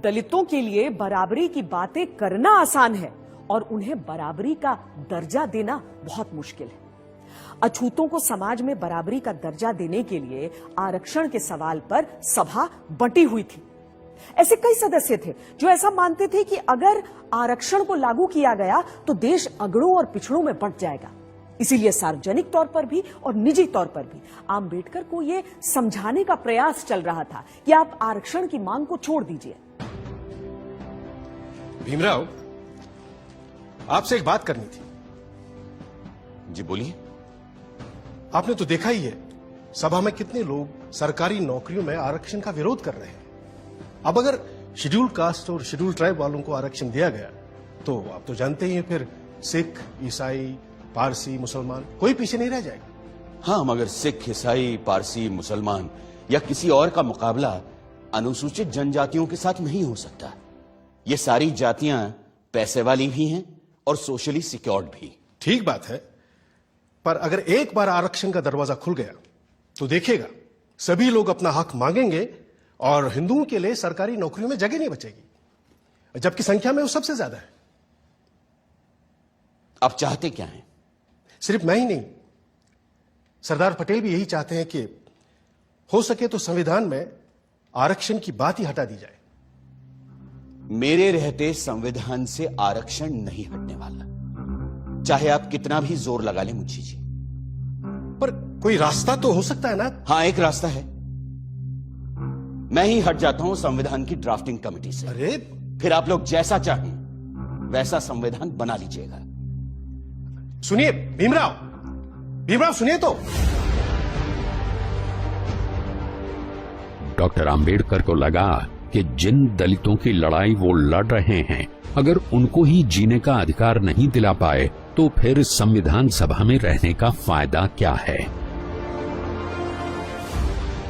दलितों के लिए बराबरी की बातें करना आसान है और उन्हें बराबरी का दर्जा देना बहुत मुश्किल है। अछूतों को समाज में बराबरी का दर्जा देने के लिए आरक्षण के सवाल पर सभा बंटी हुई थी। ऐसे कई सदस्य थे जो ऐसा मानते थे कि अगर आरक्षण को लागू किया गया तो देश अगड़ों और पिछड़ों में बंट जाएगा। इसीलिए सार्वजनिक तौर पर भी और निजी तौर पर भी आंबेडकर को यह समझाने का प्रयास चल रहा था कि आप आरक्षण की मांग को छोड़ दीजिए। भीमराव, आपसे एक बात करनी थी। जी बोलिए। आपने तो देखा ही है सभा में कितने लोग सरकारी नौकरियों में आरक्षण का विरोध कर रहे हैं। अब अगर शेड्यूल कास्ट और शेड्यूल ट्राइब वालों को आरक्षण दिया गया तो आप तो जानते ही हैं फिर सिख, ईसाई, पारसी, मुसलमान कोई पीछे नहीं रह जाएगा। हाँ, मगर सिख, ईसाई, पारसी, मुसलमान या किसी और का मुकाबला अनुसूचित जनजातियों के साथ नहीं हो सकता। ये सारी जातियां पैसे वाली भी हैं और सोशली सिक्योर्ड भी। ठीक बात है, पर अगर एक बार आरक्षण का दरवाजा खुल गया तो देखिएगा सभी लोग अपना हक मांगेंगे और हिंदुओं के लिए सरकारी नौकरियों में जगह नहीं बचेगी, जबकि संख्या में वो सबसे ज्यादा है। आप चाहते क्या हैं? सिर्फ मैं ही नहीं, सरदार पटेल भी यही चाहते हैं कि हो सके तो संविधान में आरक्षण की बात ही हटा दी जाए। मेरे रहते संविधान से आरक्षण नहीं हटने वाला, चाहे आप कितना भी जोर लगा लें मुंशी जी। पर कोई रास्ता तो हो सकता है ना? हाँ, एक रास्ता है। मैं ही हट जाता हूं संविधान की ड्राफ्टिंग कमेटी से। अरे फिर आप लोग जैसा चाहें वैसा संविधान बना लीजिएगा। सुनिए भीमराव, भीमराव सुनिए तो। डॉक्टर आंबेडकर को लगा कि जिन दलितों की लड़ाई वो लड़ रहे हैं, अगर उनको ही जीने का अधिकार नहीं दिला पाए तो फिर संविधान सभा में रहने का फायदा क्या है।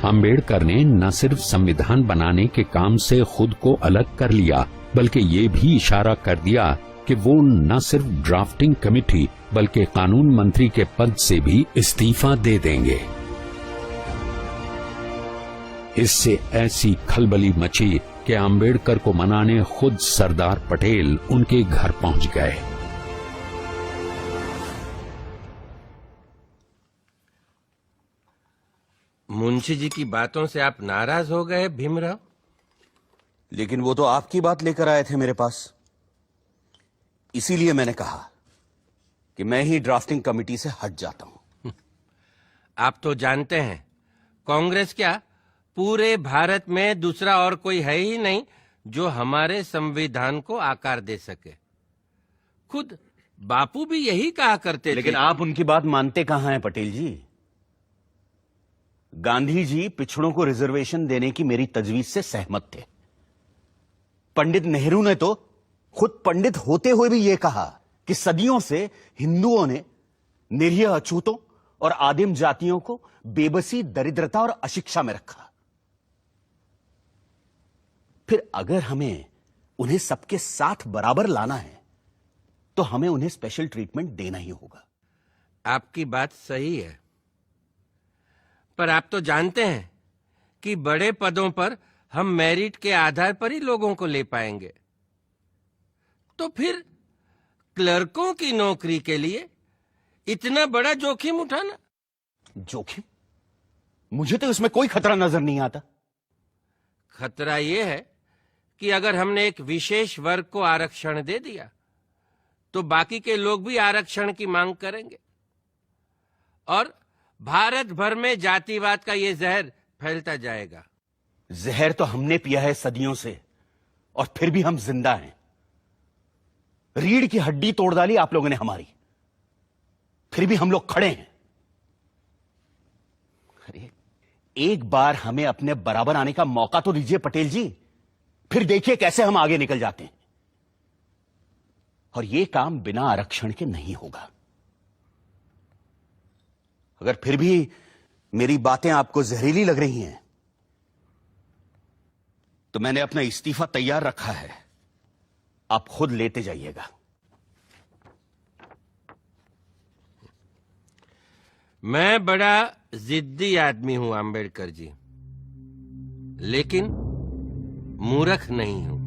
आंबेडकर ने न सिर्फ संविधान बनाने के काम से खुद को अलग कर लिया, बल्कि ये भी इशारा कर दिया कि वो न सिर्फ ड्राफ्टिंग कमेटी बल्कि कानून मंत्री के पद से भी इस्तीफा दे देंगे। इससे ऐसी खलबली मची कि आंबेडकर को मनाने खुद सरदार पटेल उनके घर पहुंच गए। मुंशी जी की बातों से आप नाराज हो गए भीमराव? लेकिन वो तो आपकी बात लेकर आए थे मेरे पास, इसीलिए मैंने कहा कि मैं ही ड्राफ्टिंग कमेटी से हट जाता हूं। आप तो जानते हैं कांग्रेस क्या पूरे भारत में दूसरा और कोई है ही नहीं जो हमारे संविधान को आकार दे सके। खुद बापू भी यही कहा करते थे। लेकिन आप उनकी बात मानते कहां हैं पटेल जी? गांधी जी पिछड़ों को रिजर्वेशन देने की मेरी तजवीज से सहमत थे। पंडित नेहरू ने तो खुद पंडित होते हुए भी यह कहा कि सदियों से हिंदुओं ने निरीह अछूतों और आदिम जातियों को बेबसी, दरिद्रता और अशिक्षा में रखा। फिर अगर हमें उन्हें सबके साथ बराबर लाना है तो हमें उन्हें स्पेशल ट्रीटमेंट देना ही होगा। आपकी बात सही है, पर आप तो जानते हैं कि बड़े पदों पर हम मेरिट के आधार पर ही लोगों को ले पाएंगे। तो फिर क्लर्कों की नौकरी के लिए इतना बड़ा जोखिम उठाना? जोखिम? मुझे तो इसमें कोई खतरा नजर नहीं आता। खतरा यह है कि अगर हमने एक विशेष वर्ग को आरक्षण दे दिया तो बाकी के लोग भी आरक्षण की मांग करेंगे और भारत भर में जातिवाद का यह जहर फैलता जाएगा। जहर तो हमने पिया है सदियों से और फिर भी हम जिंदा हैं। रीढ़ की हड्डी तोड़ डाली आप लोगों ने हमारी, फिर भी हम लोग खड़े हैं। अरे एक बार हमें अपने बराबर आने का मौका तो दीजिए पटेल जी, फिर देखिए कैसे हम आगे निकल जाते हैं। और यह काम बिना आरक्षण के नहीं होगा। अगर फिर भी मेरी बातें आपको जहरीली लग रही हैं तो मैंने अपना इस्तीफा तैयार रखा है, आप खुद लेते जाइएगा। मैं बड़ा जिद्दी आदमी हूं आंबेडकर जी, लेकिन मूर्ख नहीं हूं।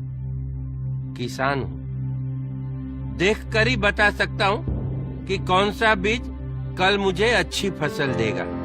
किसान हूं। देखकर ही बता सकता हूं कि कौन सा बीज कल मुझे अच्छी फसल देगा।